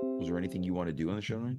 Was there anything you want to do on the show tonight?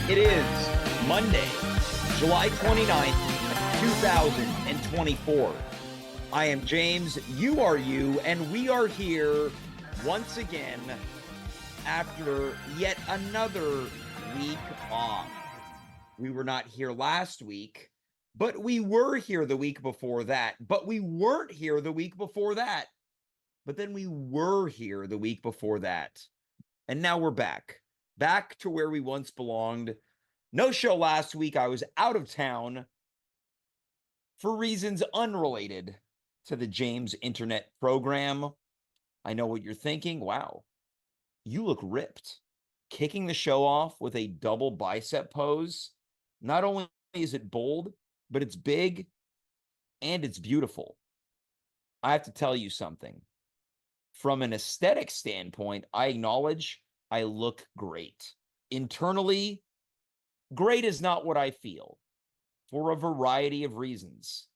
It is Monday, July 29th, 2024. I am James, you are you, and we are here once again after yet another week off. We were not here last week, but we were here the week before that, but we weren't here the week before that, but then we were here the week before that. And now we're back to where we once belonged. No show last week. I was out of town for reasons unrelated to the James Internet program. I know what you're thinking. Wow, you look ripped. Kicking the show off with a double bicep pose. Not only is it bold, but it's big and it's beautiful. I have to tell you something. From an aesthetic standpoint, I acknowledge I look great. Internally, great is not what I feel for a variety of reasons.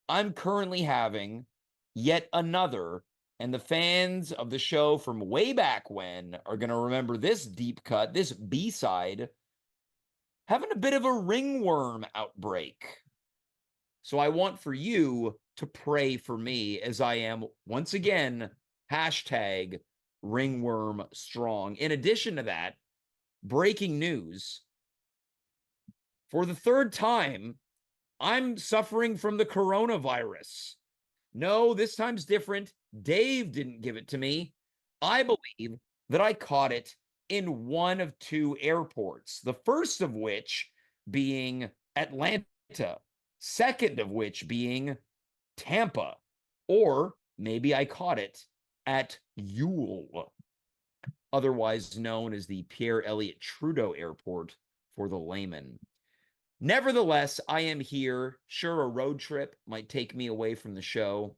I'm currently having yet another, and the fans of the show from way back when are going to remember this deep cut, this B-side, having a bit of a ringworm outbreak. So I want for you to pray for me as I am, once again, hashtag ringworm strong. In addition to that, breaking news. For the third time, I'm suffering from the coronavirus. No, this time's different. Dave didn't give it to me. I believe that I caught it in one of two airports, the first of which being Atlanta, second of which being Tampa, or maybe I caught it at Ewell, otherwise known as the Pierre Elliott Trudeau Airport for the layman. Nevertheless, I am here. Sure, a road trip might take me away from the show.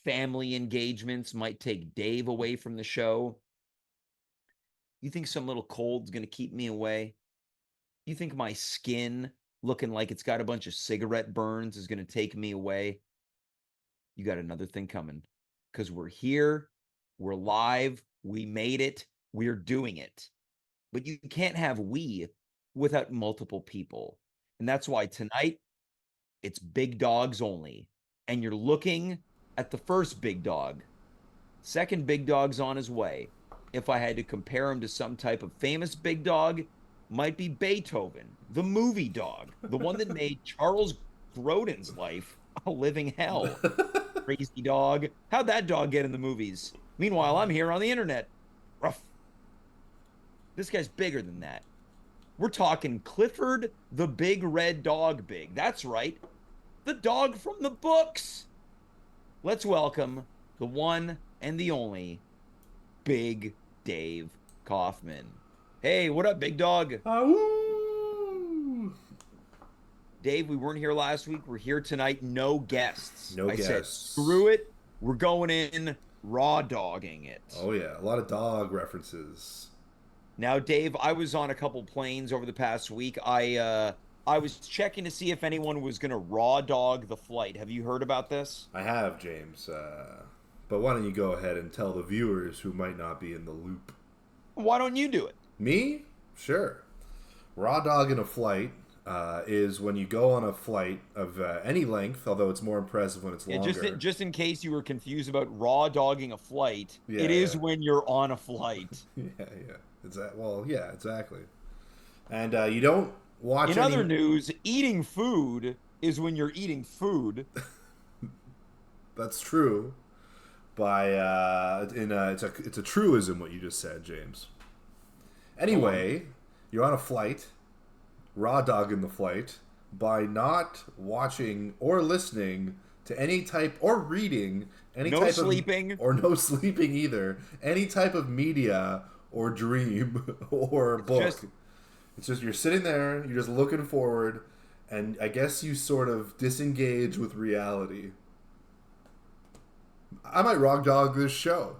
Family engagements might take Dave away from the show. You think some little cold's going to keep me away? You think my skin looking like it's got a bunch of cigarette burns is going to take me away? You got another thing coming, because we're here, we're live, we made it, we're doing it. But you can't have we without multiple people. And that's why tonight it's big dogs only. And you're looking at the first big dog. Second big dog's on his way. If I had to compare him to some type of famous big dog, might be Beethoven, the movie dog, the one that made Charles Grodin's life a living hell. Crazy dog. How'd that dog get in the movies? Meanwhile, I'm here on the internet. Ruff. This guy's bigger than that. We're talking Clifford the Big Red Dog Big. That's right. The dog from the books. let's welcome the one and the only Big Dave Kaufman. Hey, what up, big dog? Woo! Dave, we weren't here last week. We're here tonight. No guests. No I said, guests. screw it. We're going in raw dogging it. Oh yeah, a lot of dog references. Now, Dave, I was on a couple planes over the past week. I was checking to see if anyone was going to raw dog the flight. Have you heard about this? I have, James. But why don't you go ahead and tell the viewers who might not be in the loop? Why don't you do it? Me? Sure. Raw dog in a flight is when you go on a flight of any length, although it's more impressive when it's Yeah, longer. just in case you were confused about raw dogging a flight, Yeah, it is yeah. when you're on a flight. Yeah. Well, yeah, exactly. And you don't watch In any. other news, eating food is when you're eating food. That's true. It's a truism what you just said, James. Anyway, you're on a flight, raw dog in the flight, by not watching or listening to any type or reading any No type sleeping. of or no sleeping either, any type of media or dream or book. Just It's just you're sitting there, you're just looking forward, and I guess you sort of disengage with reality. I might rock dog this show.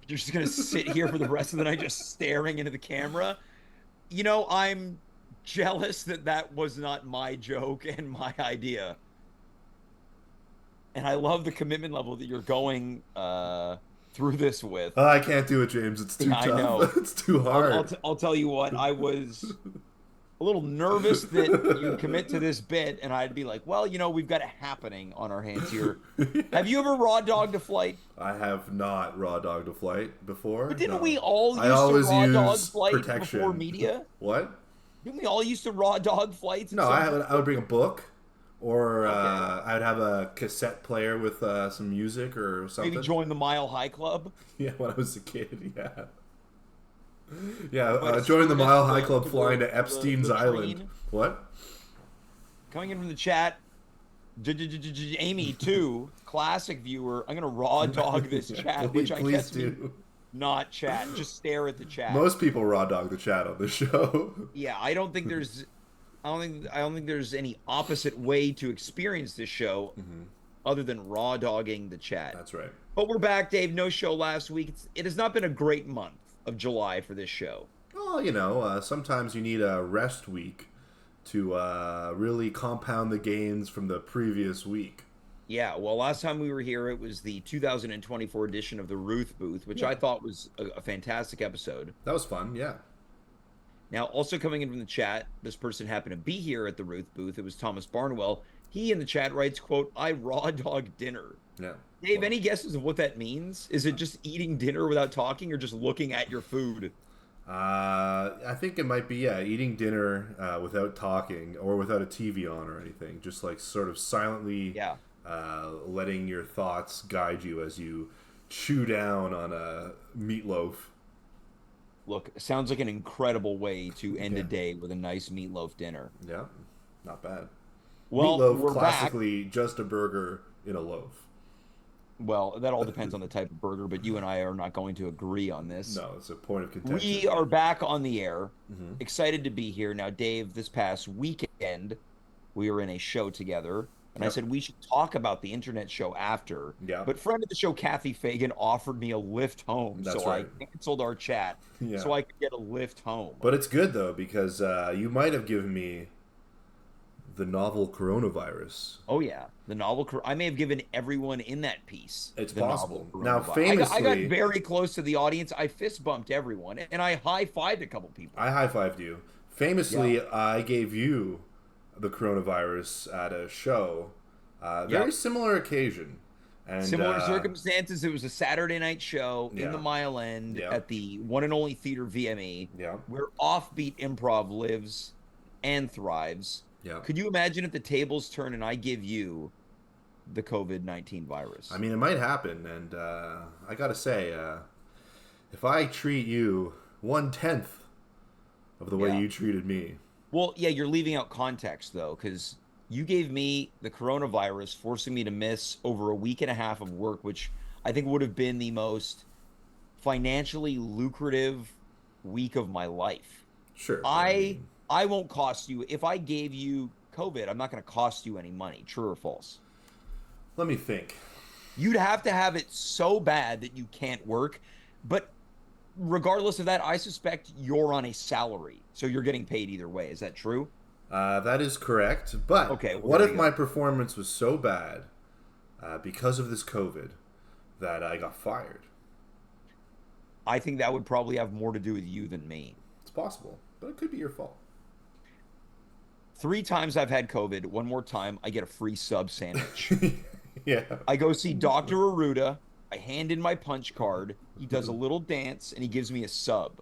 you're just gonna sit here for the rest of the night just staring into the camera. I'm jealous that that was not my joke and my idea. And I love the commitment level that you're going through this with. I can't do it, James. It's too Yeah, I know. tough. It's too hard. I'll tell you what, I was a little nervous that you'd commit to this bit, and I'd be like, well, we've got a happening on our hands here. Have you ever raw dogged a flight? I have not raw dogged a flight before. But didn't No. we all I used to always raw dog use flights protection. before media? What? Didn't we all used to raw dog flights? No, I would bring a book, or Okay. I would have a cassette player with some music or something. Maybe join the Mile High Club. Yeah, when I was a kid, yeah. Yeah, Like join the escort us Mile to High the- Club to flying the- to the- Epstein's the Island. train. What? Coming in from the chat, Amy too, classic viewer. I'm gonna raw dog this Yeah, chat, which I please guess do. means not chat. Just stare at the chat. Most people raw dog the chat on this show. Yeah, I don't think there's any opposite way to experience this show other than raw dogging the chat. That's right. But we're back, Dave. No show last week. It has not been a great month of July for this show. Well, sometimes you need a rest week to really compound the gains from the previous week. Yeah, well, last time we were here, it was the 2024 edition of the Ruth Booth, which I thought was a fantastic episode. That was fun, yeah. Now, also coming in from the chat, this person happened to be here at the Ruth Booth. It was Thomas Barnwell. He in the chat writes, quote, I raw dog dinner. Yeah. Dave, any guesses of what that means? Is it just eating dinner without talking or just looking at your food? I think it might be, eating dinner without talking or without a TV on or anything. Just like sort of silently letting your thoughts guide you as you chew down on a meatloaf. Look, sounds like an incredible way to end a day with a nice meatloaf dinner. Yeah, not bad. Well, Meatloaf, we're classically just a burger in a loaf. Well, that all depends on the type of burger, but you and I are not going to agree on this. No, it's a point of contention. We are back on the air. Excited to be here. Now, Dave, this past weekend, we were in a show together, and I said we should talk about the internet show after. Yeah. But friend of the show, Kathy Fagan, offered me a lift home. That's so right. I canceled our chat so I could get a lift home. But it's good, though, because you might have given me the novel coronavirus. Oh, yeah. The novel. I may have given everyone in that piece. It's the possible. novel Now, coronavirus. famously, I got very close to the audience. I fist bumped everyone, and I high-fived a couple people. I high-fived you. Famously, I gave you the coronavirus at a show. Very similar occasion. And, Similar circumstances. It was a Saturday night show in the Mile End at the one and only theater VME, where offbeat improv lives and thrives. Yeah. Could you imagine if the tables turn and I give you the COVID-19 virus? I mean, it might happen, and I gotta say, if I treat you 1/10 of the way you treated me, well, yeah, you're leaving out context though, because You gave me the coronavirus, forcing me to miss over a week and a half of work, which I think would have been the most financially lucrative week of my life. Sure, but I I mean, I won't cost you if I gave you COVID, I'm not going to cost you any money. True or false? let me think. You'd have to have it so bad that you can't work. But regardless of that, I suspect you're on a salary. So you're getting paid either way. Is that true? That is correct. But Okay, well, what there if you my go. performance was so bad because of this COVID that I got fired? I think that would probably have more to do with you than me. It's possible, but it could be your fault. 3 times I've had COVID. One more time, I get a free sub sandwich. Yeah. I go see Dr. Aruda. I hand in my punch card. He does a little dance and he gives me a sub.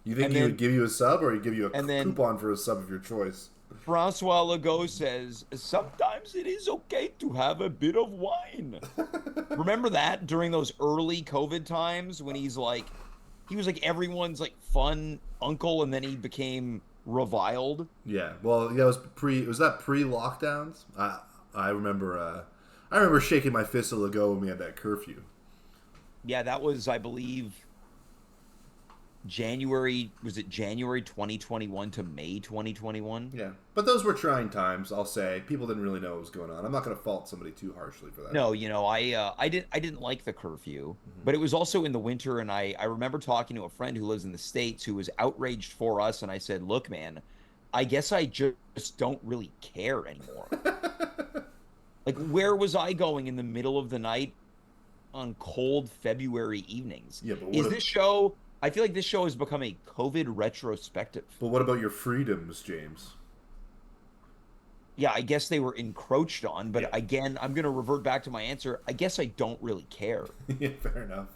You think And he would then give you a sub, or he'd give you a and then coupon for a sub of your choice? Francois Legault says, sometimes it is okay to have a bit of wine. Remember that during those early COVID times when he was like everyone's like fun uncle and then he became reviled? Yeah. Well, yeah. It was pre. Was that pre-lockdowns? I remember. I remember shaking my fist at Legault when we had that curfew. Yeah, that was, I believe, January, was it January 2021 to May 2021? Yeah, but those were trying times. I'll say people didn't really know what was going on. I'm not going to fault somebody too harshly for that. No, I didn't like the curfew, but it was also in the winter and I remember talking to a friend who lives in the States who was outraged for us and I said, "Look, man, I guess I just don't really care anymore." Like where was I going in the middle of the night on cold February evenings? Yeah, but Is this show I feel like this show has become a COVID retrospective. what about your freedoms, James? Yeah, I guess they were encroached on, Yeah. but again, I'm going to revert back to my answer. I guess I don't really care. Yeah, fair enough.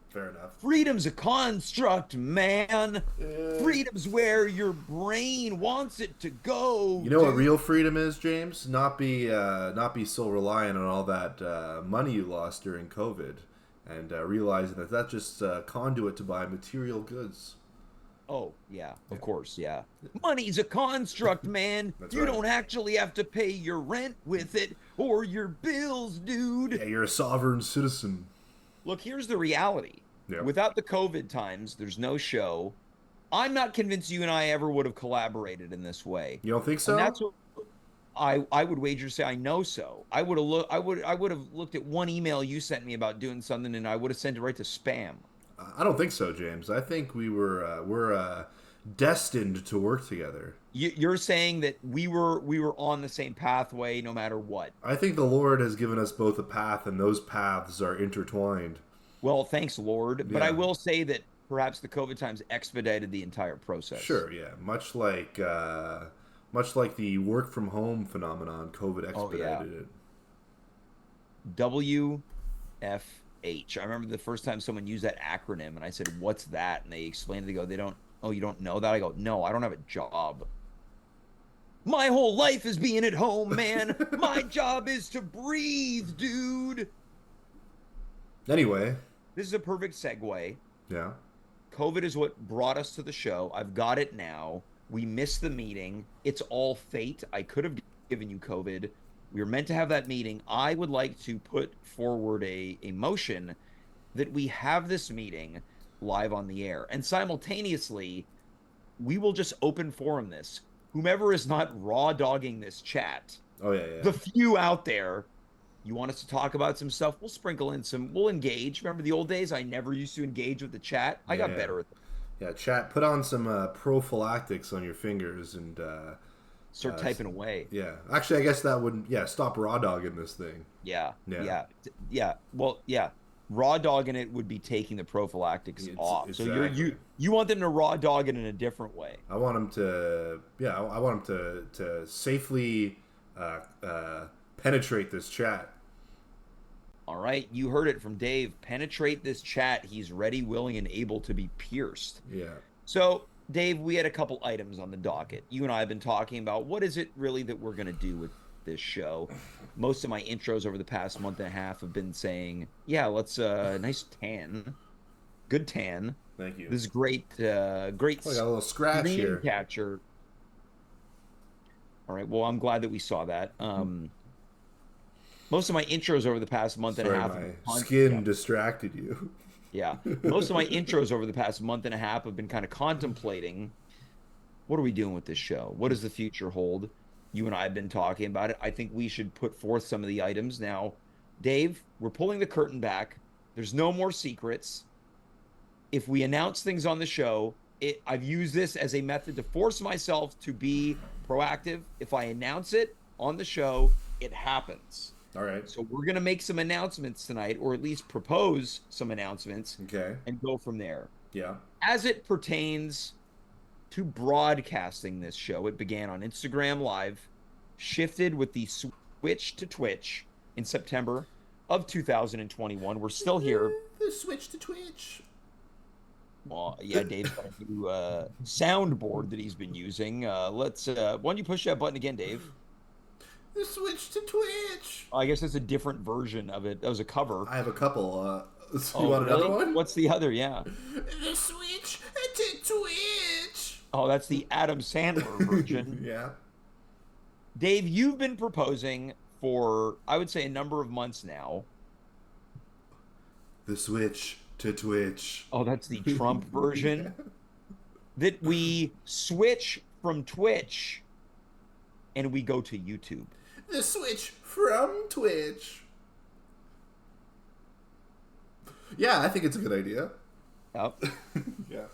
Fair enough. Freedom's a construct, man. Uh, Freedom's where your brain wants it to go, you know what dude. real freedom is, James? Not be so reliant on all that money you lost during COVID, and realizing that that's just conduit to buy material goods. Oh, yeah, Yeah, of course, yeah. Money's a construct, man. that's You right. don't actually have to pay your rent with it or your bills, dude. Yeah, you're a sovereign citizen. Look, here's the reality. Yeah. Without the COVID times, there's no show. I'm not convinced you and I ever would have collaborated in this way. You don't think And so? that's what I would wager to say I know so. I would have looked at one email you sent me about doing something and I would have sent it right to spam. I don't think so, James. I think we're destined to work together. You're saying that we were on the same pathway no matter what. I think the Lord has given us both a path, and those paths are intertwined. Well, thanks, Lord. But I Yeah, will say that perhaps the COVID times expedited the entire process. sure. Yeah, much like the work from home phenomenon, COVID Oh yeah. expedited it. WFH. I remember the first time someone used that acronym and I said, "What's that?" And they explained it. They go, "They don't, oh, you don't know that?" I go, "No, I don't have a job. My whole life is being at home, man. My job is to breathe, dude." Anyway, This is a perfect segue. yeah, COVID is what brought us to the show. I've got it now. We missed the meeting. It's all fate. I could have given you COVID. We were meant to have that meeting. I would like to put forward a motion that we have this meeting live on the air. And simultaneously, we will just open forum this. Whomever is not raw dogging this chat, oh yeah, yeah, the few out there, you want us to talk about some stuff, we'll sprinkle in some, we'll engage. Remember the old days? I never used to engage with the chat. I yeah, got yeah. better at Yeah, chat. Put on some prophylactics on your fingers, and start typing away. yeah. Actually, I guess that would stop raw dogging this thing. Yeah, Yeah. yeah, yeah. Well, yeah. Raw dogging it would be taking the prophylactics off. So you want them to raw dog it in a different way. I want them to I want them to safely penetrate this chat. All right, you heard it from Dave. Penetrate this chat. He's ready, willing, and able to be pierced. Yeah. So, Dave, we had a couple items on the docket. You and I have been talking about what is it really that we're going to do with this show. Most of my intros over the past month and a half have been saying, yeah, let's nice tan. Good tan. Thank you. This is great I got a little scratch screen here. catcher. All right. Well, I'm glad that we saw that. Most of my intros over the past month and a Sorry, half. my skin distracted you. Yeah. Most of my intros over the past month and a half have been kind of contemplating, what are we doing with this show? What does the future hold? You and I have been talking about it. I think we should put forth some of the items. Now, Dave, we're pulling the curtain back. There's no more secrets. If we announce things on the show, I've used this as a method to force myself to be proactive. If I announce it on the show, it happens. All right. So we're going to make some announcements tonight, or at least propose some announcements. Okay. And go from there. Yeah. As it pertains to broadcasting this show, it began on Instagram Live, shifted with the switch to Twitch in September of 2021. We're still here. The switch to Twitch. Well, yeah, Dave's got a new soundboard that he's been using. Why don't you push that button again, Dave? The switch to Twitch. I guess it's a different version of it. That was a cover. I have a couple. You want another one? What's the other? Yeah. The switch to Twitch. Oh, that's the Adam Sandler version. Yeah. Dave, you've been proposing for, I would say, a number of months now. The switch to Twitch. Oh, that's the Trump version. Yeah. That we switch from Twitch and we go to YouTube. The switch from Twitch. Yeah, I think it's a good idea. Yep. Yeah.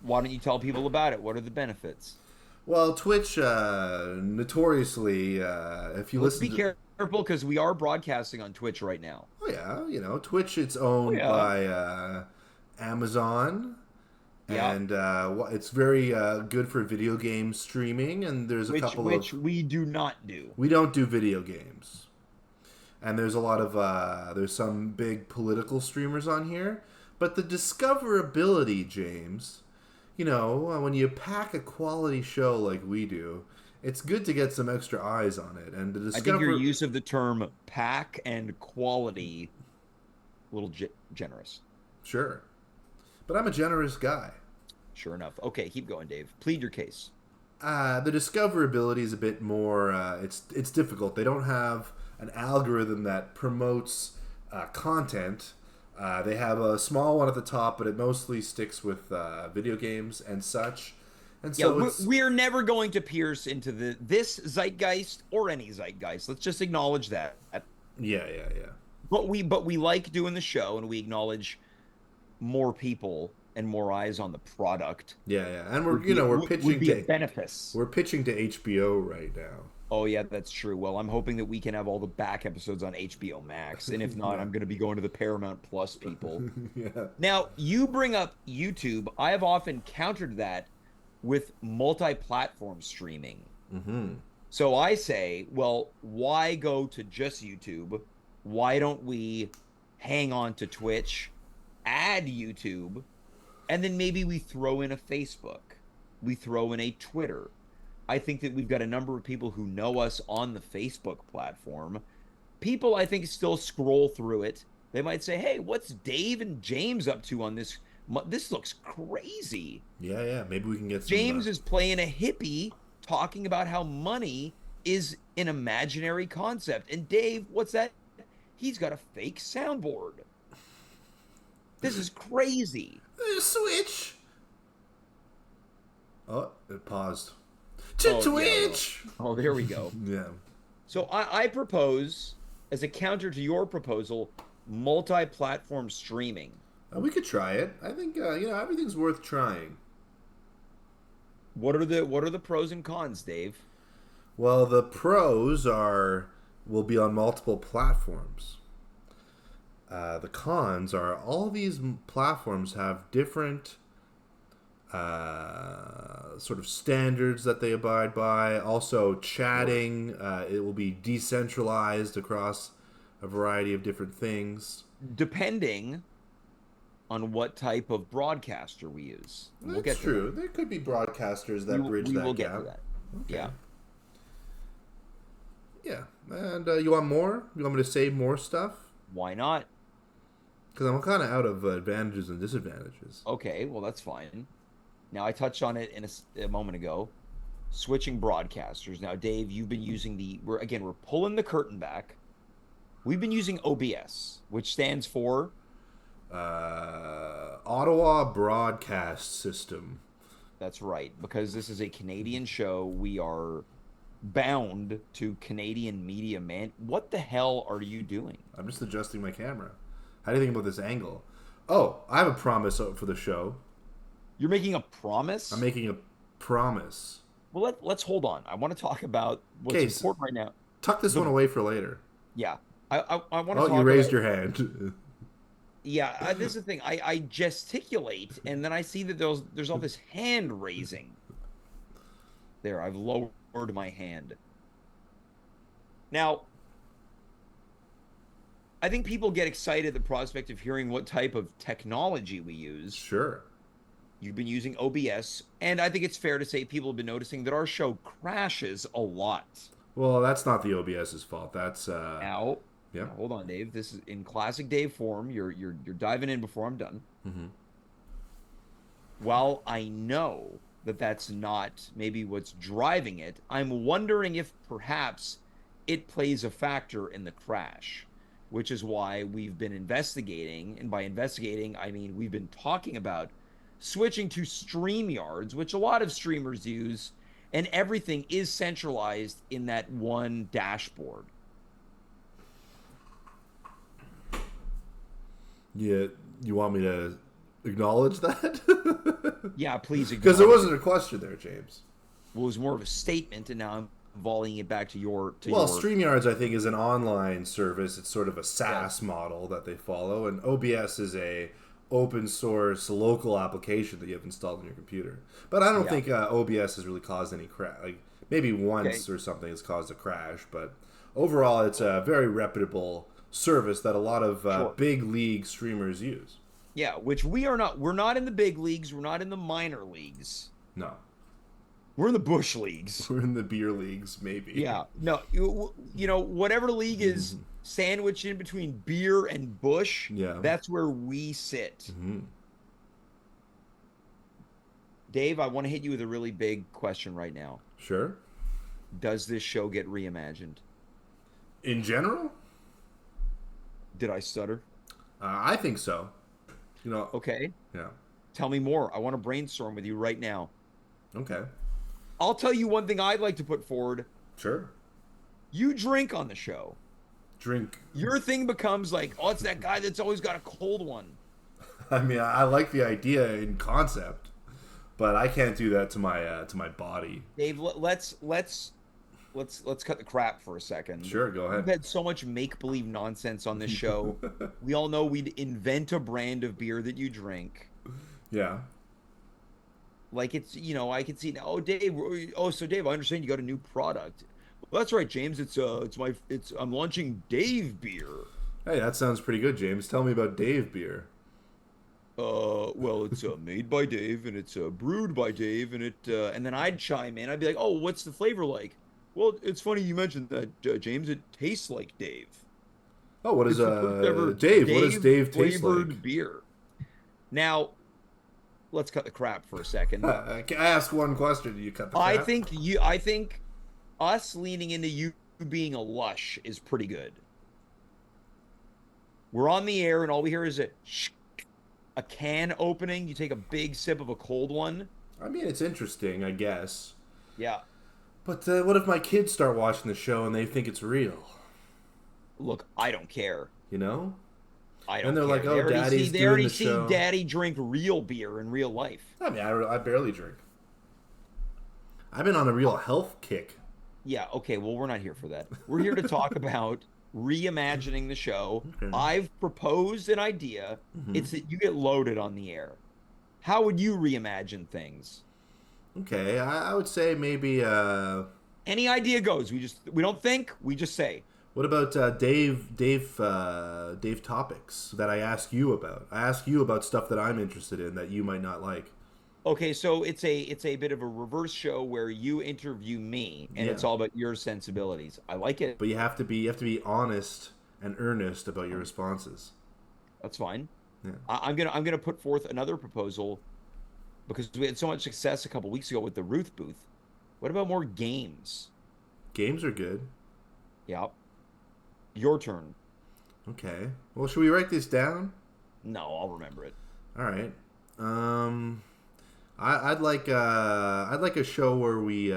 Why don't you tell people about it? What are the benefits? Well, Twitch, notoriously, if you Let's listen be careful because we are broadcasting on Twitch right now. Oh, yeah. Twitch, it's owned by Amazon. Yeah. And it's very good for video game streaming. And there's which we do not do. We don't do video games. And there's a lot of, there's some big political streamers on here. But the discoverability, James, when you pack a quality show like we do, it's good to get some extra eyes on it. And I think your use of the term pack and quality, a little generous. Sure. But I'm a generous guy. Sure enough. Okay, keep going, Dave. Plead your case. The discoverability is a bit more, it's difficult. They don't have an algorithm that promotes content. They have a small one at the top, but it mostly sticks with video games and such. And so we're never going to pierce into this zeitgeist or any zeitgeist. Let's just acknowledge that. Yeah. But we like doing the show, and we acknowledge more people and more eyes on the product. Yeah. And we're pitching to benefice. We're pitching to HBO right now. Oh, yeah, that's true. Well, I'm hoping that we can have all the back episodes on HBO Max. And if not, I'm going to be going to the Paramount Plus people. Yeah. Now, you bring up YouTube. I have often countered that with multi-platform streaming. Mm-hmm. So I say, well, why go to just YouTube? Why don't we hang on to Twitch, add YouTube, and then maybe we throw in a Facebook. We throw in a Twitter. I think that we've got a number of people who know us on the Facebook platform. People, I think, still scroll through it. They might say, hey, what's Dave and James up to on this? This looks crazy. Yeah. Maybe we can get some... James is playing a hippie talking about how money is an imaginary concept. And Dave, what's that? He's got a fake soundboard. This is crazy. Switch. Oh, it paused. To Twitch. Yeah. Oh, there we go. Yeah. So I propose, as a counter to your proposal, multi-platform streaming. We could try it. I think everything's worth trying. What are the pros and cons, Dave? Well, the pros will be on multiple platforms. The cons are all these platforms have different sort of standards that they abide by. Also, chatting, it will be decentralized across a variety of different things. Depending on what type of broadcaster we use. That's true. There could be broadcasters that bridge that gap. We will get to that. Okay. Yeah. Yeah. And you want more? You want me to say more stuff? Why not? Because I'm kind of out of advantages and disadvantages. Okay, well, that's fine. Now, I touched on it in a moment ago. switching broadcasters. Now, Dave, you've been using we're pulling the curtain back. We've been using OBS, which stands for Ottawa Broadcast System. That's right, because this is a Canadian show. We are bound to Canadian media, man. What the hell are you doing? I'm just adjusting my camera. How do you think about this angle? Oh, I have a promise for the show. You're making a promise? I'm making a promise. Well, let's hold on. I want to talk about what's important right now. Tuck this one away for later. Yeah. I want to talk you raised your hand. Yeah, this is the thing. I gesticulate, and then I see that there's all this hand raising. There, I've lowered my hand. Now, I think people get excited at the prospect of hearing what type of technology we use. Sure. You've been using OBS, and I think it's fair to say people have been noticing that our show crashes a lot. Well, that's not the OBS's fault. That's Now, hold on, Dave. This is in classic Dave form. You're diving in before I'm done. Mm-hmm. While I know that that's not maybe what's driving it, I'm wondering if perhaps it plays a factor in the crash, which is why we've been investigating. And by investigating, I mean we've been talking about switching to StreamYards, which a lot of streamers use, and everything is centralized in that one dashboard. Yeah, you want me to acknowledge that? Yeah, please. Because there wasn't a question there, James. Well, it was more of a statement, and now I'm volleying it back to your. StreamYards, I think, is an online service. It's sort of a SaaS model that they follow, and OBS is a open source local application that you have installed on your computer. But I don't think OBS has really caused any crash. Like maybe once or something has caused a crash, but overall, it's a very reputable service that a lot of big league streamers use. Yeah, which we are not. We're not in the big leagues. We're not in the minor leagues. No. We're in the bush leagues. We're in the beer leagues, maybe. Yeah. No, you know, whatever league is sandwiched in between beer and bush, that's where we sit. Mm-hmm. Dave, I want to hit you with a really big question right now. Sure. Does this show get reimagined? In general? Did I stutter? I think so. You know. Okay. Yeah. Tell me more. I want to brainstorm with you right now. Okay. I'll tell you one thing I'd like to put forward. Sure. You drink on the show. Drink. Your thing becomes like, oh, it's that guy that's always got a cold one. I mean, I like the idea in concept, but I can't do that to my body. Dave, let's cut the crap for a second. Sure, go ahead. We've had so much make-believe nonsense on this show. We all know we'd invent a brand of beer that you drink. Yeah. Like it's, you know, I can see now. Oh, Dave. Oh, so Dave, I understand you got a new product. Well, that's right, James. I'm launching Dave beer. Hey, that sounds pretty good, James. Tell me about Dave beer. Well, it's made by Dave and it's brewed by Dave, and and then I'd chime in. I'd be like, oh, what's the flavor like? Well, it's funny you mentioned that, James. It tastes like Dave. Oh, what is Dave? What does Dave taste like? Beer. Now, let's cut the crap for a second. Can I ask one question? Do you cut the crap? I think us leaning into you being a lush is pretty good. We're on the air, and all we hear is a can opening. You take a big sip of a cold one. I mean, it's interesting, I guess. Yeah. But what if my kids start watching the show and they think it's real? Look, I don't care. You know? I don't and they're care. like, oh, Daddy's doing the show. They already see Daddy drink real beer in real life. I mean, I barely drink. I've been on a real health kick. Yeah, okay, well, we're not here for that. We're here to talk about reimagining the show. Okay. I've proposed an idea. Mm-hmm. It's that you get loaded on the air. How would you reimagine things? Okay, I would say maybe any idea goes. We don't think, we just say. What about Dave topics that I ask you about? I ask you about stuff that I'm interested in that you might not like. Okay, so it's a bit of a reverse show where you interview me, and it's all about your sensibilities. I like it. But you have to be honest and earnest about your responses. That's fine. Yeah. I'm gonna put forth another proposal because we had so much success a couple weeks ago with the Ruth booth. What about more games? Games are good. Yep. Your turn. Okay. Well, should we write this down? No, I'll remember it. All right. Um, I'd like a show where we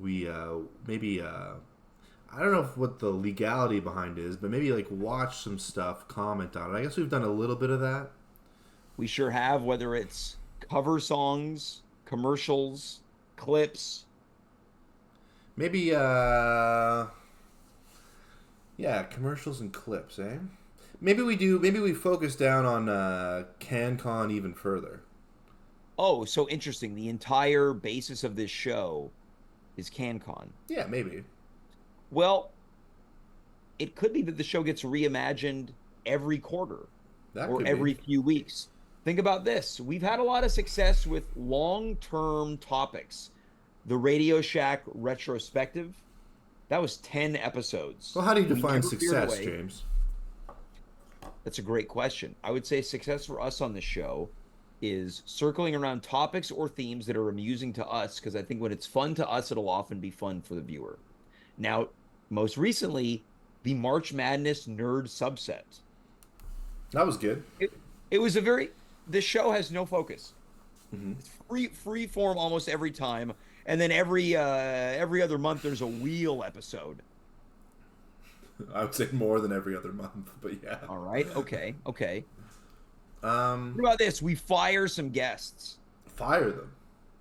maybe I don't know what the legality behind it is, but maybe like watch some stuff, comment on it. I guess we've done a little bit of that. We sure have, whether it's cover songs, commercials, clips. Maybe yeah, commercials and clips, eh? Maybe we do. Maybe we focus down on CanCon even further. Oh, so interesting. The entire basis of this show is CanCon. Yeah, maybe. Well, it could be that the show gets reimagined every quarter That or could be. every few weeks. Think about this. We've had a lot of success with long-term topics. The Radio Shack retrospective, that was 10 episodes. Well, how do you We define never veered success, away. James? That's a great question. I would say success for us on the show is circling around topics or themes that are amusing to us, because I think when it's fun to us, it'll often be fun for the viewer. Now, most recently, the March Madness nerd subset. That was good. It was a very, the show has no focus. Mm-hmm. It's free form almost every time, and then every other month there's a wheel episode. I would say more than every other month, but yeah. All right, okay. Um, What about this? We fire some guests. Fire them.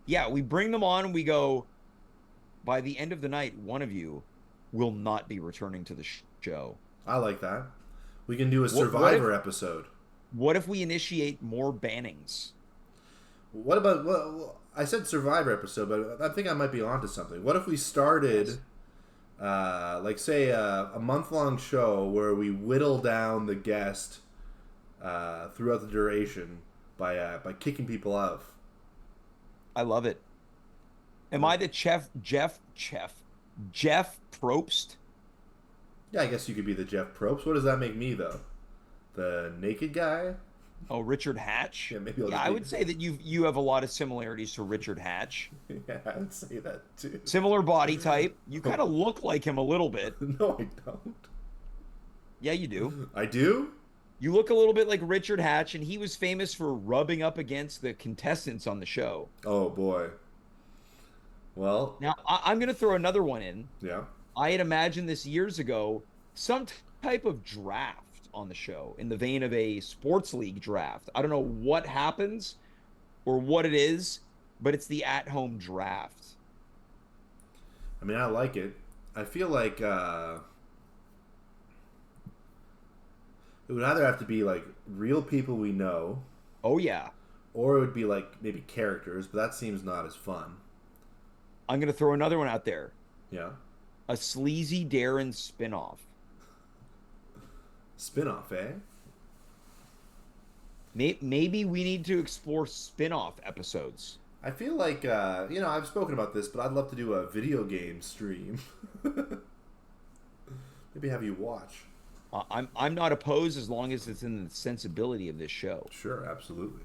Yeah, we bring them on and we go, by the end of the night, one of you will not be returning to the show. I like that. We can do a Survivor episode. What if we initiate more bannings? What about? Well, I said Survivor episode, but I think I might be onto something. What if we started, like, say, a month-long show where we whittle down the guest throughout the duration by kicking people off? I love it. Am I the Jeff Probst? Yeah, I guess you could be the Jeff Probst. What does that make me, though? The naked guy? Oh, Richard Hatch. Yeah, maybe. I would say that you have a lot of similarities to Richard Hatch. Yeah, I would say that too. Similar body type. You kind of look like him a little bit. No, I don't. Yeah, you do. I do? You look a little bit like Richard Hatch, and he was famous for rubbing up against the contestants on the show. Oh, boy. Well. Now, I'm going to throw another one in. Yeah. I had imagined this years ago, some type of draft on the show in the vein of a sports league draft. I don't know what happens or what it is, but it's the at-home draft. I mean, I like it. I feel like it would either have to be like real people we know. Oh, yeah. Or it would be like maybe characters, but that seems not as fun. I'm going to throw another one out there. Yeah. A Sleazy Darren spinoff. Spinoff, eh? Maybe we need to explore spin-off episodes. I feel like, I've spoken about this, but I'd love to do a video game stream. Maybe have you watch. I'm not opposed as long as it's in the sensibility of this show. Sure, absolutely.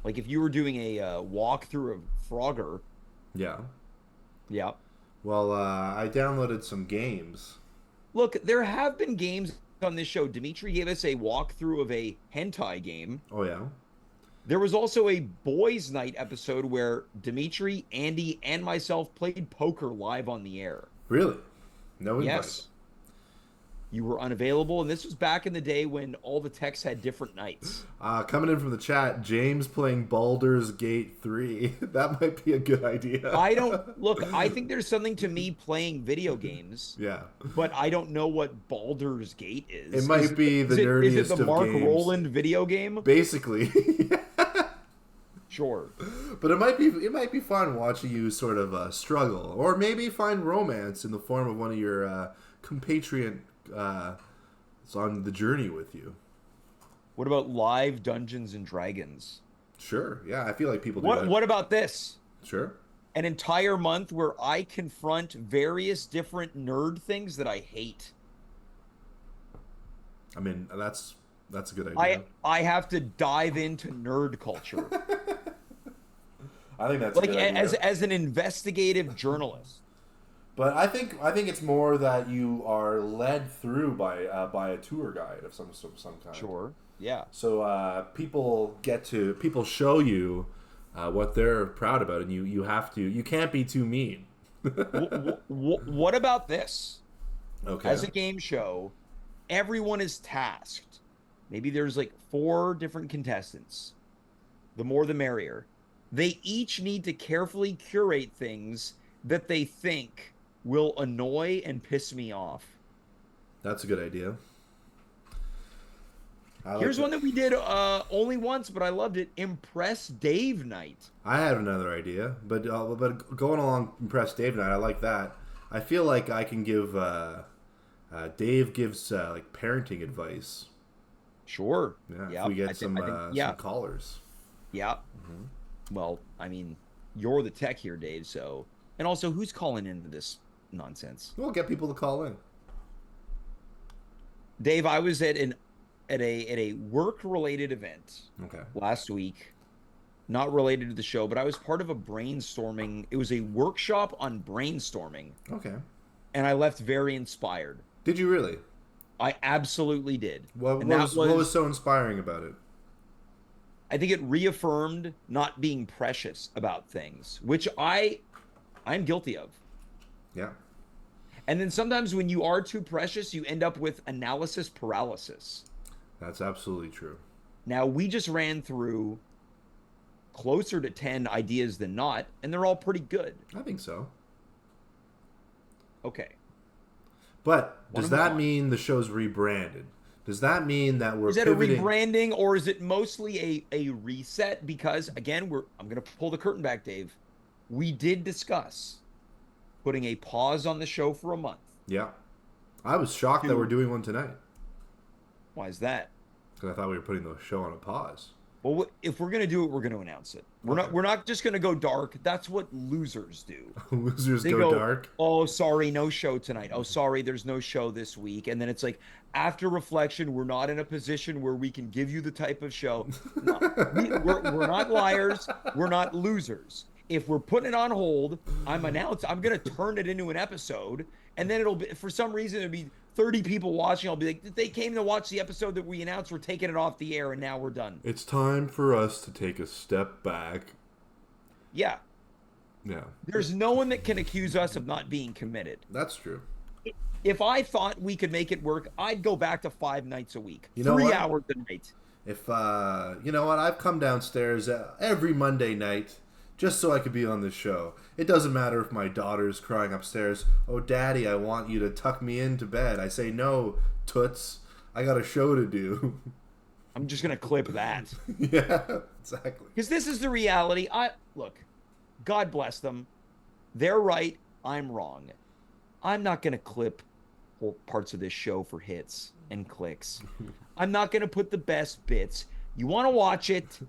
Like if you were doing a walkthrough of Frogger. Yeah. Yeah. Well, I downloaded some games. Look, there have been games on this show. Dimitri gave us a walkthrough of a hentai game. Oh, yeah? There was also a boys' night episode where Dimitri, Andy, and myself played poker live on the air. Really? No invite? Yes. You were unavailable, and this was back in the day when all the techs had different nights. Coming in from the chat, James playing Baldur's Gate 3. That might be a good idea. I think there's something to me playing video games. Yeah. But I don't know what Baldur's Gate is. It might be the nerdiest of games. Is it the Mark Rowland video game? Basically. Sure. But it might be fun watching you sort of struggle. Or maybe find romance in the form of one of your compatriot it's on the journey with you. What about live Dungeons and Dragons? Sure. Yeah, I feel like people do that. What about this? Sure. An entire month where I confront various different nerd things that I hate. I mean, that's a good idea. I have to dive into nerd culture. I think that's a Like good idea. as an investigative journalist. But I think it's more that you are led through by a tour guide of some kind. Sure. Yeah. So people show you what they're proud about, and you can't be too mean. What about this? Okay. As a game show, everyone is tasked. Maybe there's like 4 different contestants. The more the merrier. They each need to carefully curate things that they think will annoy and piss me off. That's a good idea. Here's one that we did only once, but I loved it. Impress Dave night. I had another idea, but going along Impress Dave night, I like that. I feel like I can give Dave gives like parenting advice. Sure. Yeah. Yep. If we get some callers. Yeah. Well, I mean, you're the tech here, Dave. So, and also, who's calling into this nonsense? We'll get people to call in. Dave, I was at a work related event last week, not related to the show, but I was part of a brainstorming. It was a workshop on brainstorming. Okay. And I left very inspired. Did you really? I absolutely did. What was so inspiring about it? I think it reaffirmed not being precious about things, which I'm guilty of. Yeah. And then sometimes when you are too precious, you end up with analysis paralysis. That's absolutely true. Now, we just ran through closer to 10 ideas than not, and they're all pretty good. I think so. Okay. But does that mean the show's rebranded? Does that mean that we're pivoting? A rebranding, or is it mostly a reset? Because again, I'm going to pull the curtain back, Dave. We did discuss putting a pause on the show for a month. Yeah. I was shocked that we're doing one tonight. Why is that? Because I thought we were putting the show on a pause. Well, if we're going to do it, we're going to announce it. We're not just going to go dark. That's what losers do. Losers go dark? Oh, sorry, no show tonight. Oh, sorry, there's no show this week. And then it's like, after reflection, we're not in a position where we can give you the type of show. No, we're not liars. We're not losers. If we're putting it on hold, I'm going to turn it into an episode. And then it'll be, for some reason, it'll be 30 people watching. I'll be like, they came to watch the episode that we announced. We're taking it off the air, and now we're done. It's time for us to take a step back. Yeah. Yeah. There's no one that can accuse us of not being committed. That's true. If I thought we could make it work, I'd go back to 5 nights a week. You know 3 what? hours a night. If, you know what? I've come downstairs every Monday night just so I could be on this show. It doesn't matter if my daughter's crying upstairs, "Oh, Daddy, I want you to tuck me into bed." I say, "No, Toots. I got a show to do." I'm just going to clip that. Yeah, exactly. Because this is the reality. Look, God bless them. They're right. I'm wrong. I'm not going to clip whole parts of this show for hits and clicks. I'm not going to put the best bits. You want to watch it,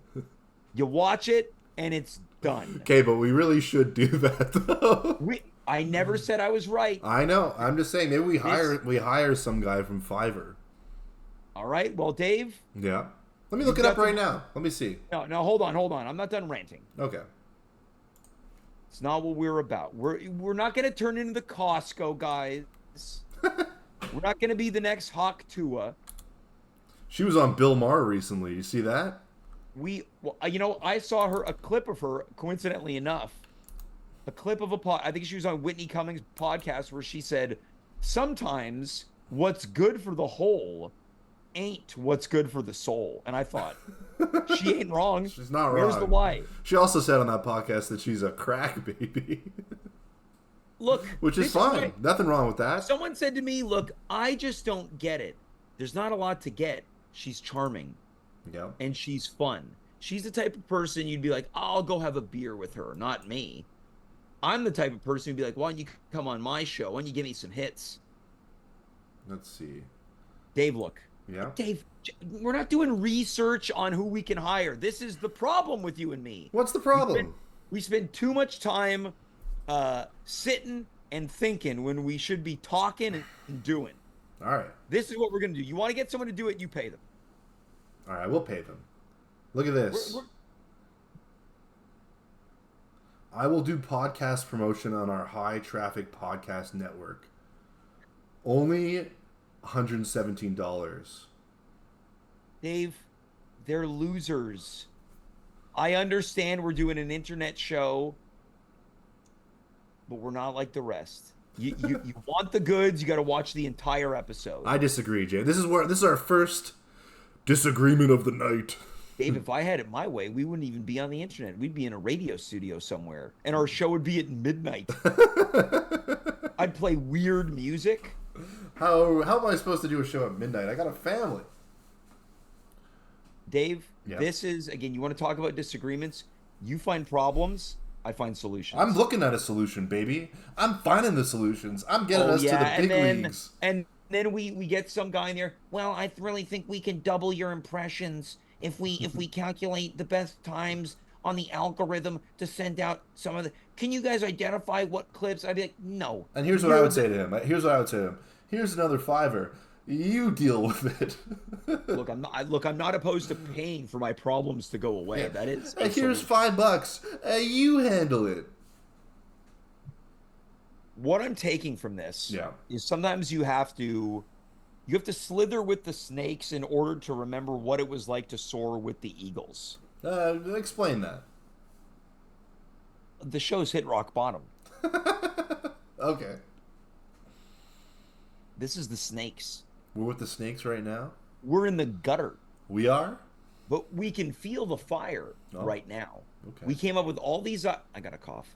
you watch it, and it's done. Okay, but we really should do that, though. I never said I was right. I know. I'm just saying, maybe we hire some guy from Fiverr. All right. Well, Dave. Yeah. Let me look it up right now. Let me see. No, hold on. I'm not done ranting. Okay. It's not what we're about. We're not going to turn into the Costco guys. We're not going to be the next Hawk Tua. She was on Bill Maher recently. You see that? I saw a clip of her, coincidentally enough, a clip of I think she was on Whitney Cummings' podcast where she said, sometimes what's good for the whole ain't what's good for the soul. And I thought, she ain't wrong. She's not wrong. Where's the lie? She also said on that podcast that she's a crack baby. Look. Which is fine. Nothing wrong with that. Someone said to me, look, I just don't get it. There's not a lot to get. She's charming. Yeah. And she's fun. She's the type of person you'd be like, I'll go have a beer with her, not me. I'm the type of person who'd be like, why don't you come on my show? Why don't you give me some hits? Let's see. Dave, look. Yeah. Dave, we're not doing research on who we can hire. This is the problem with you and me. What's the problem? We spend too much time sitting and thinking when we should be talking and doing. All right. This is what we're going to do. You want to get someone to do it, you pay them. All right, we'll pay them. Look at this. I will do podcast promotion on our high traffic podcast network. Only $117. Dave, they're losers. I understand we're doing an internet show, but we're not like the rest. You want the goods, you got to watch the entire episode. I disagree, Jay. This is our first disagreement of the night. Dave, if I had it my way, we wouldn't even be on the internet. We'd be in a radio studio somewhere, and our show would be at midnight. I'd play weird music. How am I supposed to do a show at midnight? I got a family. Dave, This is, again, you want to talk about disagreements? You find problems, I find solutions. I'm looking at a solution, baby. I'm finding the solutions. I'm getting us to the big leagues. And then we get some guy in there, well, I really think we can double your impressions if we calculate the best times on the algorithm to send out some of the... Can you guys identify what clips? I'd be like, no. And here's what I would say to him. Here's another $5. You deal with it. Look, I'm not opposed to paying for my problems to go away. Yeah. That is. And here's $5. You handle it. What I'm taking from this is sometimes you have to slither with the snakes in order to remember what it was like to soar with the eagles. Explain that. The show's hit rock bottom. Okay. This is the snakes. We're with the snakes right now? We're in the gutter. We are? But we can feel the fire right now. Okay. We came up with all these... I got a cough.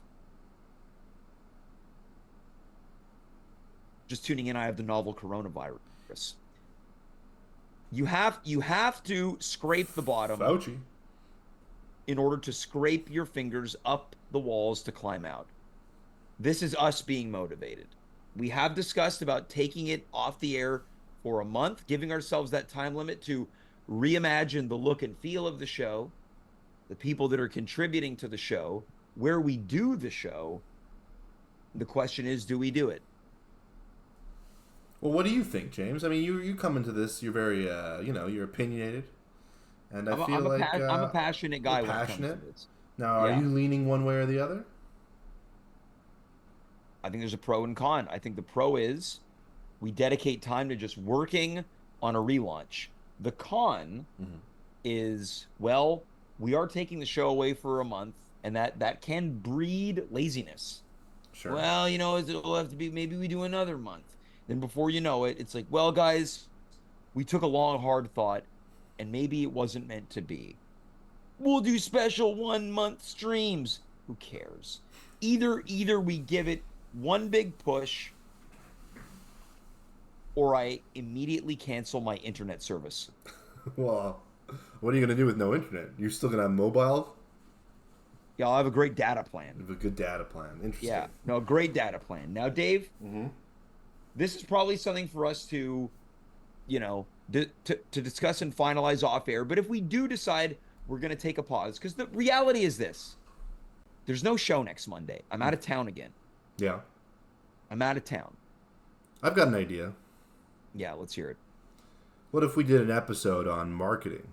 Just tuning in, I have the novel coronavirus. You have to scrape the bottom. Fauci. In order to scrape your fingers up the walls to climb out. This is us being motivated. We have discussed about taking it off the air for a month, giving ourselves that time limit to reimagine the look and feel of the show, the people that are contributing to the show, where we do the show. The question is, do we do it? Well, what do you think, James? I mean, you come into this, you're very, you're opinionated. And I'm a passionate guy. Passionate? Now, are you leaning one way or the other? I think there's a pro and con. I think the pro is we dedicate time to just working on a relaunch. The con is, well, we are taking the show away for a month, and that can breed laziness. Sure. Well, it'll have to be, maybe we do another month. Then before you know it, it's like, well, guys, we took a long, hard thought, and maybe it wasn't meant to be. We'll do special 1 month streams. Who cares? Either we give it one big push, or I immediately cancel my internet service. Well, what are you going to do with no internet? You're still going to have mobile? Yeah, I'll have a great data plan. You have a good data plan. Interesting. Yeah, no, great data plan. Now, Dave, this is probably something for us to, to discuss and finalize off air. But if we do decide we're going to take a pause, because the reality is this. There's no show next Monday. I'm out of town again. Yeah. I'm out of town. I've got an idea. Yeah, let's hear it. What if we did an episode on marketing?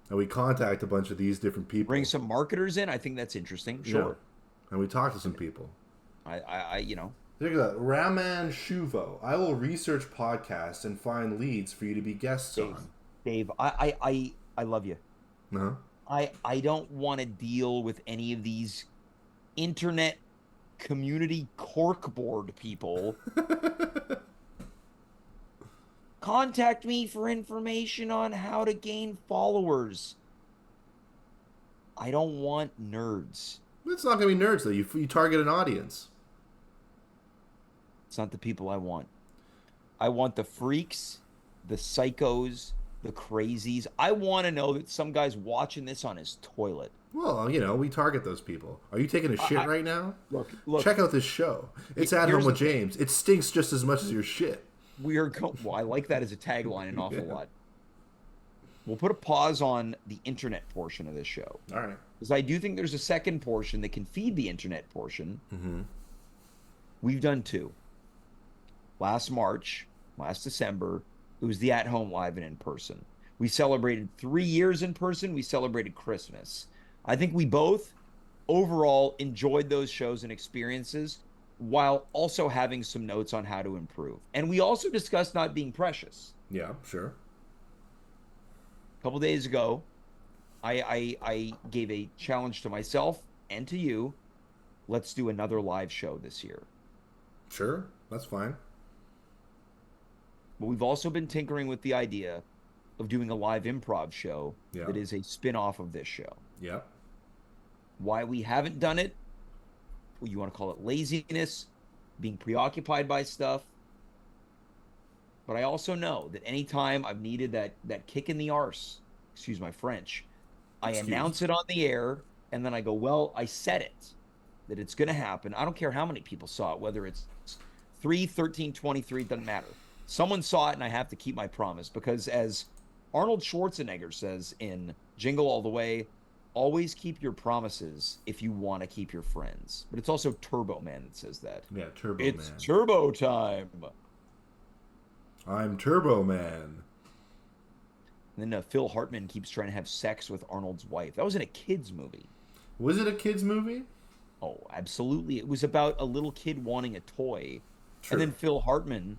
And we contact a bunch of these different people. Bring some marketers in? I think that's interesting. Sure. Yeah. And we talk to some people. Look at that. Raman Shuvo. I will research podcasts and find leads for you to be guests on. Dave, I love you. Uh-huh. I don't want to deal with any of these internet community corkboard people. Contact me for information on how to gain followers. I don't want nerds. It's not going to be nerds, though. You target an audience. It's not the people I want. I want the freaks, the psychos, the crazies. I want to know that some guy's watching this on his toilet. Well, we target those people. Are you taking a shit right now? Look. Check out this show. It's At Home with James. It stinks just as much as your shit. Well, I like that as a tagline an awful lot. We'll put a pause on the internet portion of this show. All right. Because I do think there's a second portion that can feed the internet portion. Mm-hmm. We've done 2. Last December, it was the At Home Live and in person. We celebrated 3 years in person. We celebrated Christmas. I think we both overall enjoyed those shows and experiences while also having some notes on how to improve. And we also discussed not being precious. Yeah, sure. A couple days ago, I gave a challenge to myself and to you. Let's do another live show this year. Sure, that's fine. But we've also been tinkering with the idea of doing a live improv show Yeah. that is a spin-off of this show. Yeah. Why we haven't done it, you want to call it laziness, being preoccupied by stuff. But I also know that anytime I've needed that kick in the arse, excuse my French, I announce it on the air and then I go, well, I said it, that it's going to happen. I don't care how many people saw it, whether it's 3, 13, 23, it doesn't matter. Someone saw it and I have to keep my promise because as Arnold Schwarzenegger says in Jingle All the Way, always keep your promises if you want to keep your friends. But it's also Turbo Man that says that. Yeah, Turbo Man. It's turbo time. I'm Turbo Man. And then Phil Hartman keeps trying to have sex with Arnold's wife. That was in a kid's movie. Was it a kid's movie? Oh, absolutely. It was about a little kid wanting a toy. True. And then Phil Hartman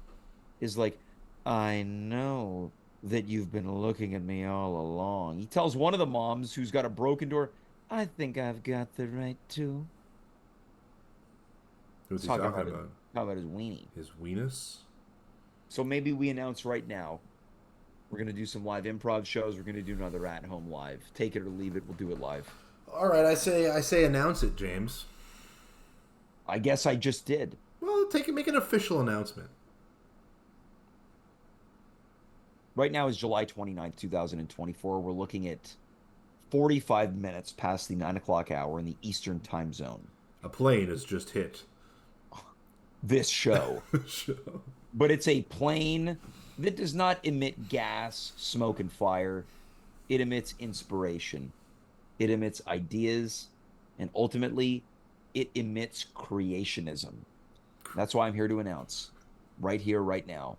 is like, I know that you've been looking at me all along. He tells one of the moms who's got a broken door, I think I've got the right to. What's he talking about? Talk about his weenie. His weenus? So maybe we announce right now, we're going to do some live improv shows. We're going to do another at-home live. Take it or leave it. We'll do it live. All right, I say announce it, James. I guess I just did. Well, make an official announcement. Right now is July 29th, 2024. We're looking at 45 minutes past the 9 o'clock hour in the Eastern time zone. A plane has just hit this show. But it's a plane that does not emit gas, smoke, and fire. It emits inspiration. It emits ideas. And ultimately, it emits creationism. That's why I'm here to announce, right here, right now,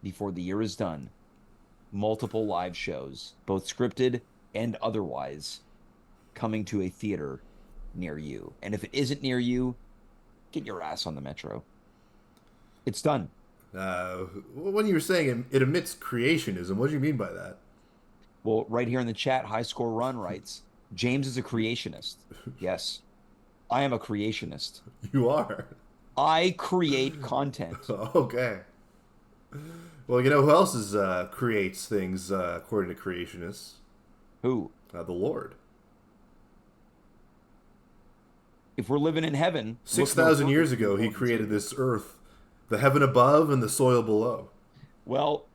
before the year is done, multiple live shows, both scripted and otherwise, coming to a theater near you. And if it isn't near you, get your ass on the metro. It's done. When you were saying it emits creationism, what do you mean by that? Well, right here in the chat, High Score Run writes, James is a creationist. Yes, I am a creationist. You are. I create content. Okay. Well, you know who else creates things according to creationists? Who? The Lord. If we're living in heaven... 6,000 years ago, he created this earth. The heaven above and the soil below. Well,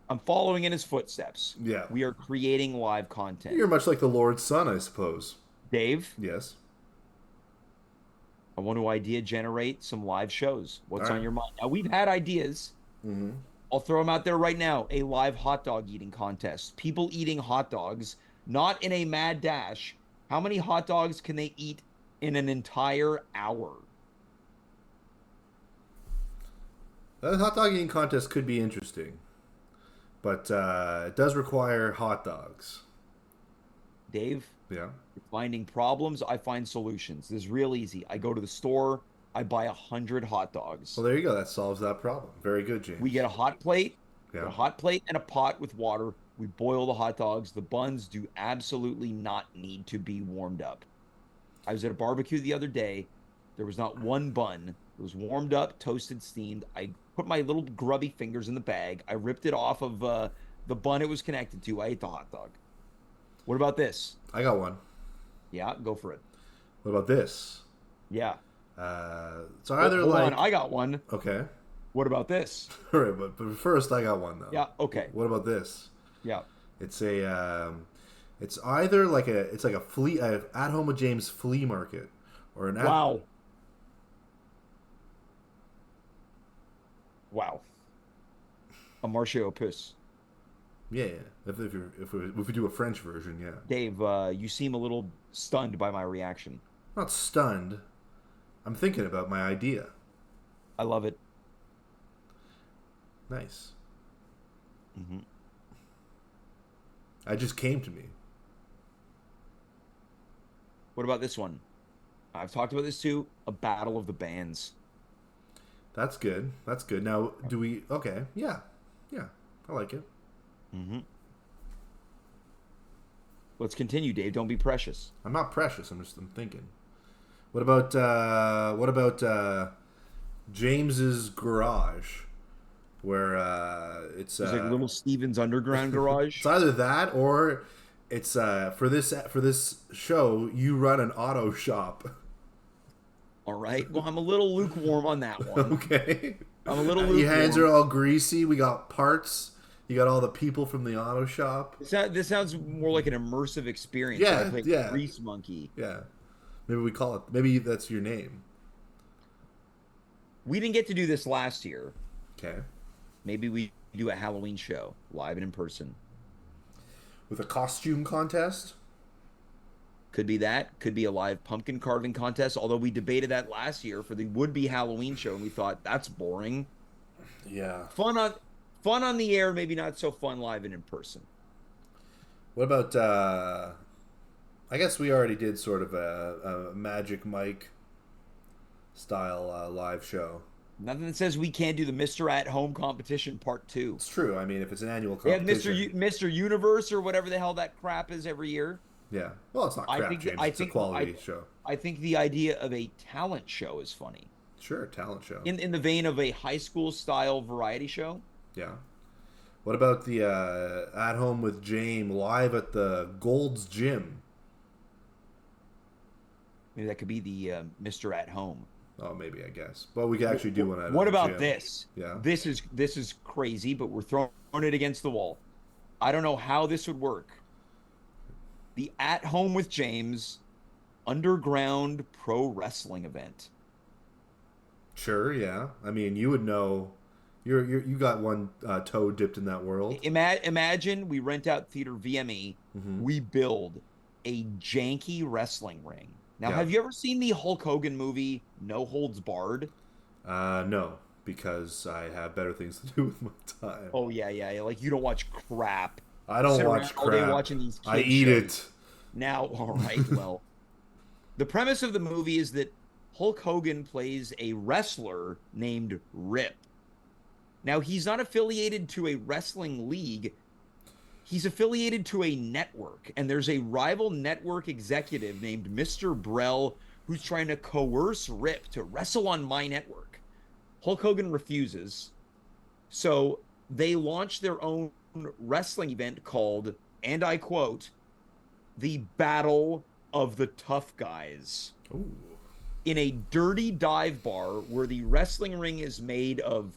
I'm following in his footsteps. Yeah. We are creating live content. You're much like the Lord's son, I suppose. Dave? Yes? I want to idea generate some live shows. What's on your mind? Now, we've had ideas. Mm-hmm. I'll throw them out there right now. A live hot dog eating contest. People eating hot dogs, not in a mad dash. How many hot dogs can they eat in an entire hour? That hot dog eating contest could be interesting. But it does require hot dogs. Dave? Yeah? You're finding problems, I find solutions. This is real easy. I go to the store, I buy 100 hot dogs. Well, there you go. That solves that problem. Very good, James. We get a hot plate, yeah. a hot plate and a pot with water. We boil the hot dogs. The buns do absolutely not need to be warmed up. I was at a barbecue the other day. There was not one bun. It was warmed up, toasted, steamed. I put my little grubby fingers in the bag. I ripped it off of the bun it was connected to. I ate the hot dog. What about this? I got one. Yeah, go for it. What about this? Yeah. So either hold like... on, I got one. Okay. What about this? All right, but first I got one though. Yeah. Okay. What about this? Yeah. It's a. It's either like a flea at home with James flea market or an. Wow. Wow. A marché aux puces. Yeah. If we do a French version, yeah. Dave, you seem a little stunned by my reaction. I'm not stunned. I'm thinking about my idea. I love it. Nice. Mm-hmm. It just came to me. What about this one? I've talked about this too. A battle of the bands. That's good. That's good. Now, do we? Okay, yeah, yeah, I like it. Mm-hmm. Let's continue, Dave. Don't be precious. I'm not precious. I'm thinking. What about James's garage, where It's like Little Steven's Underground Garage. it's either that or it's for this show you run an auto shop. All right. Well, I'm a little lukewarm on that one. Okay. I'm a little Your hands are lukewarm. all greasy. We got parts. You got all the people from the auto shop. This sounds more like an immersive experience. Like I Yeah, play yeah, Grease Monkey. yeah. Maybe we call it. Maybe that's your name. We didn't get to do this last year. Okay. Maybe we do a Halloween show live and in person. With a costume contest. Could be that. Could be a live pumpkin carving contest. Although we debated that last year for the would-be Halloween show, and we thought that's boring. Yeah. Fun on the air, maybe not so fun live and in person. What about? I guess we already did sort of a Magic Mike style live show. Nothing that says we can't do the Mr. At Home competition part 2. It's true. I mean, if it's an annual They have competition, Mr. Universe or whatever the hell that crap is every year. yeah. Well, it's not crap, James. It's a quality show. I think the idea of a talent show is funny. Sure, talent show. In the vein of a high school style variety show. Yeah. What about the At Home with James live at the Gold's Gym? Maybe that could be the Mr. At Home. Oh, maybe, I guess. But we could actually do one at What the about gym. this? Yeah. This is crazy, but we're throwing it against the wall. I don't know how this would work. The At Home with James underground pro wrestling event. Sure, yeah. I mean, you would know. You got one toe dipped in that world. Imagine we rent out Theater VME. Mm-hmm. We build a janky wrestling ring. Now, Yeah. have you ever seen the Hulk Hogan movie No Holds Barred? No, because I have better things to do with my time. Oh yeah. Like you don't watch crap. I don't Sit watch around all day crap. watching these I kid eat shows. it. Now, all right, well, the premise of the movie is that Hulk Hogan plays a wrestler named Rip. Now, he's not affiliated to a wrestling league. He's affiliated to a network, and there's a rival network executive named Mr. Brell who's trying to coerce Rip to wrestle on my network. Hulk Hogan refuses. So they launch their own wrestling event called, and I quote, the Battle of the Tough Guys. Ooh. In a dirty dive bar where the wrestling ring is made of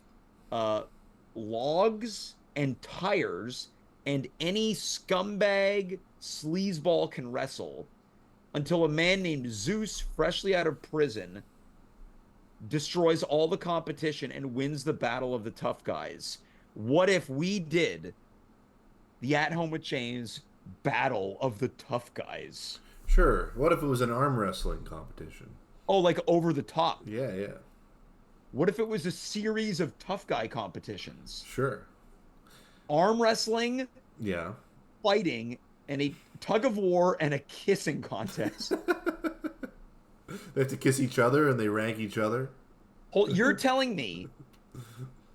logs and tires, and any scumbag sleazeball can wrestle until a man named Zeus, freshly out of prison, destroys all the competition and wins the Battle of the Tough Guys. What if we did the At Home with James Battle of the Tough Guys? Sure. What if it was an arm wrestling competition? Oh, like over the top. Yeah, yeah. What if it was a series of tough guy competitions? Sure. Arm wrestling, Yeah. fighting, and a tug of war and a kissing contest. They have to kiss each other and they rank each other. You're telling me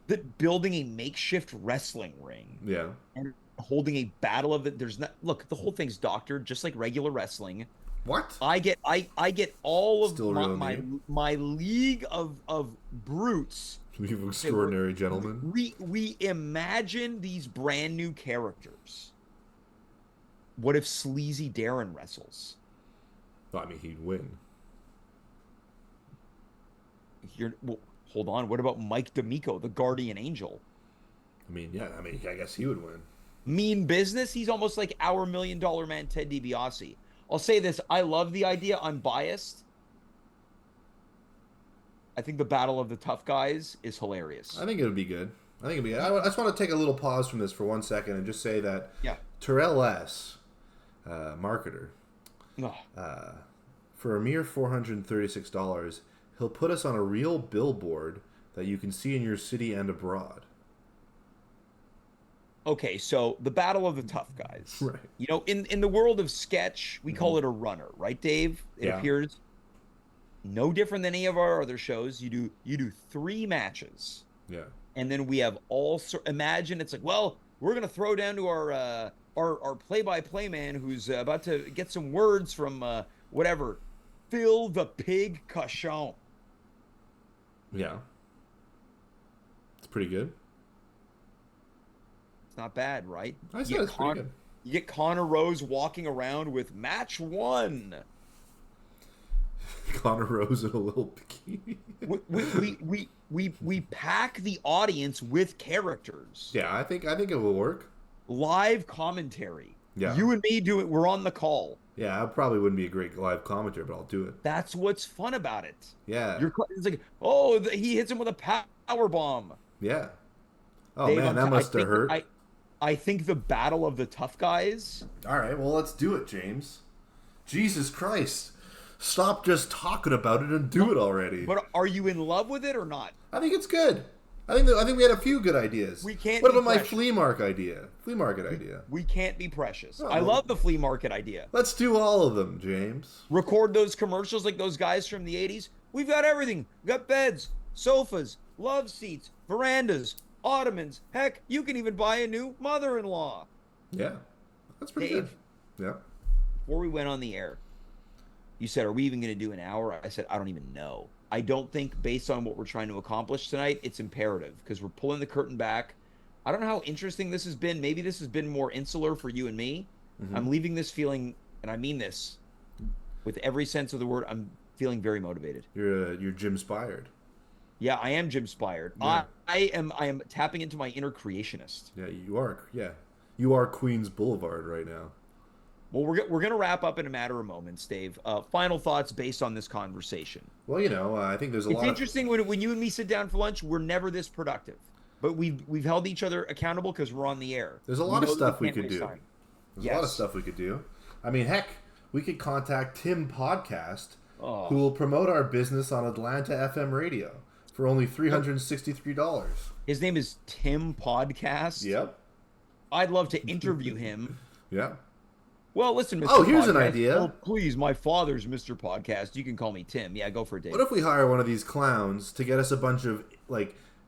that building a makeshift wrestling ring Yeah. and holding a battle of it, there's not, look, the whole thing's doctored just like regular wrestling. What? I get all of Still real name? my league of brutes. We have extraordinary gentlemen. We imagine these brand new characters. What if Sleazy Darren wrestles? Well, I mean, he'd win. Well, hold on. What about Mike D'Amico, the guardian angel? I mean, yeah. I mean, I guess he would win. Mean Business. He's almost like our $1 million man, Ted DiBiase. I'll say this. I love the idea. I'm biased. I think the Battle of the Tough Guys is hilarious. I think it would be good. I think it'd be good. I just want to take a little pause from this for 1 second and just say that Terrell S., marketer, for a mere $436, he'll put us on a real billboard that you can see in your city and abroad. Okay, so the Battle of the Tough Guys. Right. You know, in the world of sketch, we call it a runner, right, Dave? It appears. no different than any of our other shows. You do 3 matches. Yeah. And then we have imagine it's like, well, we're gonna throw down to our play-by-play man who's about to get some words from whatever, Phil the Pig Cachon. Yeah. It's pretty good. It's not bad, right? I said it's pretty good. You get Connor Rose walking around with match 1. Connor Rose in a little bikini. we pack the audience with characters. Yeah, I think it will work. Live commentary. Yeah. You and me do it. We're on the call. Yeah, I probably wouldn't be a great live commentator, but I'll do it. That's what's fun about it. Yeah. It's like, oh, he hits him with a power bomb. Yeah. Oh, Dave, man, that must have hurt. I think the battle of the tough guys. All right, well, let's do it, James. Jesus Christ. Stop just talking about it and do it already. But are you in love with it or not? I think it's good. I think we had a few good ideas. We can't. What about my flea market idea? We can't be precious. I love the flea market idea. Let's do all of them, James. Record those commercials like those guys from the 80s. We've got everything. We've got beds, sofas, love seats, verandas, ottomans. Heck, you can even buy a new mother-in-law. Yeah, that's pretty Dave, good. Yeah. Before we went on the air, you said, are we even going to do an hour? I said, I don't even know. I don't think, based on what we're trying to accomplish tonight, it's imperative because we're pulling the curtain back. I don't know how interesting this has been. Maybe this has been more insular for you and me. Mm-hmm. I'm leaving this feeling, and I mean this with every sense of the word, I'm feeling very motivated. You're Jim-spired. Yeah, I am Jim-spired. Yeah. I am tapping into my inner creationist. Yeah, you are. Yeah, you are Queens Boulevard right now. Well, we're going to wrap up in a matter of moments, Dave. Final thoughts based on this conversation. Well, I think there's a lot. It's interesting when you and me sit down for lunch, we're never this productive, but we've held each other accountable because we're on the air. There's a lot of stuff we could do. There's a lot of stuff we could do. I mean, heck, we could contact Tim Podcast, who will promote our business on Atlanta FM radio for only $363. His name is Tim Podcast. Yep. I'd love to interview him. Yeah. Well, listen, Mr. Oh, here's Podcast. an idea. Oh, please, my father's Mr. Podcast. You can call me Tim. Yeah, go for it, Dave. What if we hire one of these clowns to get us a bunch of,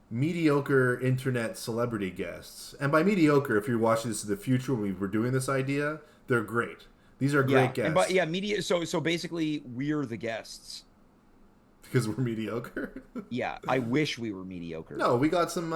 mediocre internet celebrity guests? And by mediocre, if you're watching this in the future when we were doing this idea, they're great. These are great guests. Media. So basically, we're the guests. Because we're mediocre? Yeah, I wish we were mediocre. No, we got some,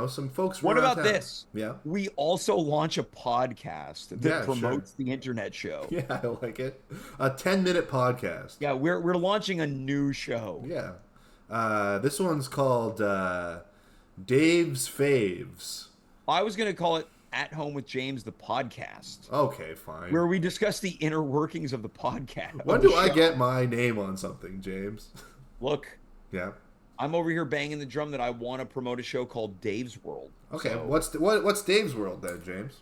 some folks. What about this? Yeah. We also launch a podcast that promotes the internet show. Yeah, I like it. A 10-minute podcast. Yeah, we're launching a new show. Yeah. This one's called Dave's Faves. I was going to call it At Home with James, the podcast. Okay, fine. Where we discuss the inner workings of the podcast. When do I get my name on something, James? Look, yeah, I'm over here banging the drum that I want to promote a show called Dave's World. Okay, so, what's Dave's World then, James?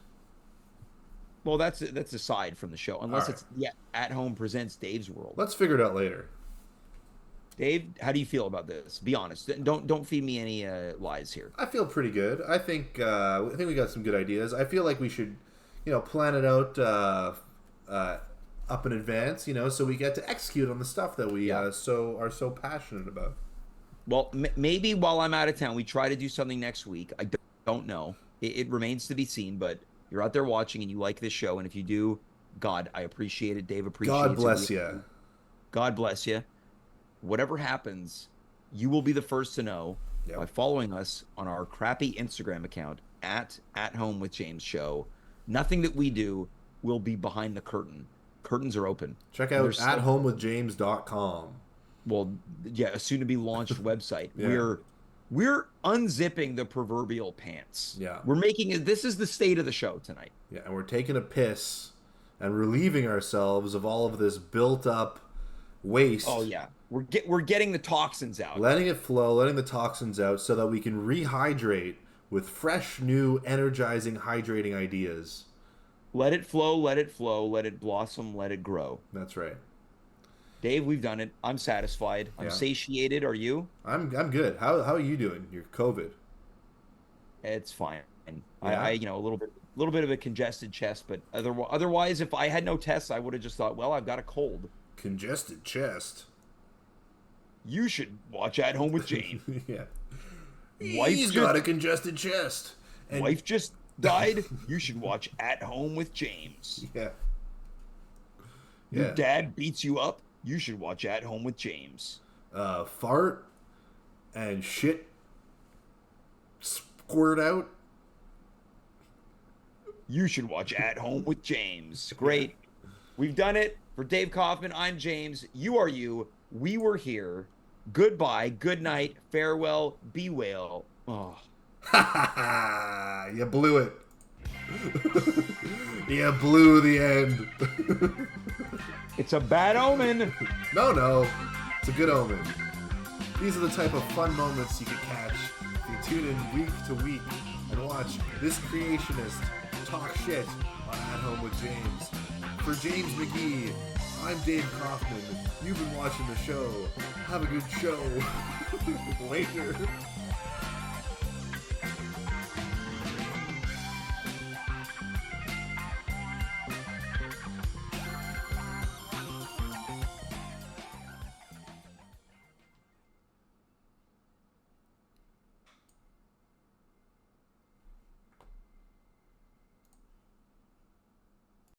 Well, that's aside from the show, unless it's At Home presents Dave's World. Let's figure it out later. Dave, how do you feel about this? Be honest. Don't feed me any lies here. I feel pretty good. I think we got some good ideas. I feel like we should, plan it out up in advance, so we get to execute on the stuff that we are so passionate about. Well, maybe while I'm out of town, we try to do something next week. I don't know. It remains to be seen, but you're out there watching and you like this show, and if you do, God, I appreciate it. Dave appreciates it. God bless you. God bless you. Whatever happens, you will be the first to know by following us on our crappy Instagram account at Home with James Show. Nothing that we do will be behind the curtain. Curtains are open. Check out athomewithjames.com. Well, yeah, a soon-to-be-launched website. Yeah. We're unzipping the proverbial pants. Yeah. We're making it. This is the state of the show tonight. Yeah, and we're taking a piss and relieving ourselves of all of this built-up waste. Oh, yeah. We're getting the toxins out. Letting it flow, letting the toxins out so that we can rehydrate with fresh, new, energizing, hydrating ideas. Let it flow, let it blossom, let it grow. That's right. Dave, we've done it. I'm satisfied. I'm satiated. Are you? I'm good. How are you doing? Your COVID? It's fine. Yeah. I a little bit of a congested chest, but otherwise, if I had no tests, I would have just thought, well, I've got a cold. Congested chest. You should watch At Home with James. Yeah. He's got a congested chest. And wife just died. You should watch At Home with James. Yeah. Your dad beats you up. You should watch At Home with James. Fart and shit squirt out. You should watch At Home with James. Great. We've done it. For Dave Kaufman, I'm James. You are you. We were here. Goodbye. Good night. Farewell. Be well. Oh. You blew it. You blew the end. It's a bad omen. No. It's a good omen. These are the type of fun moments you can catch if you tune in week to week and watch this creationist talk shit on At Home with James. For James McGee, I'm Dave Kaufman. You've been watching the show. Have a good show. Later.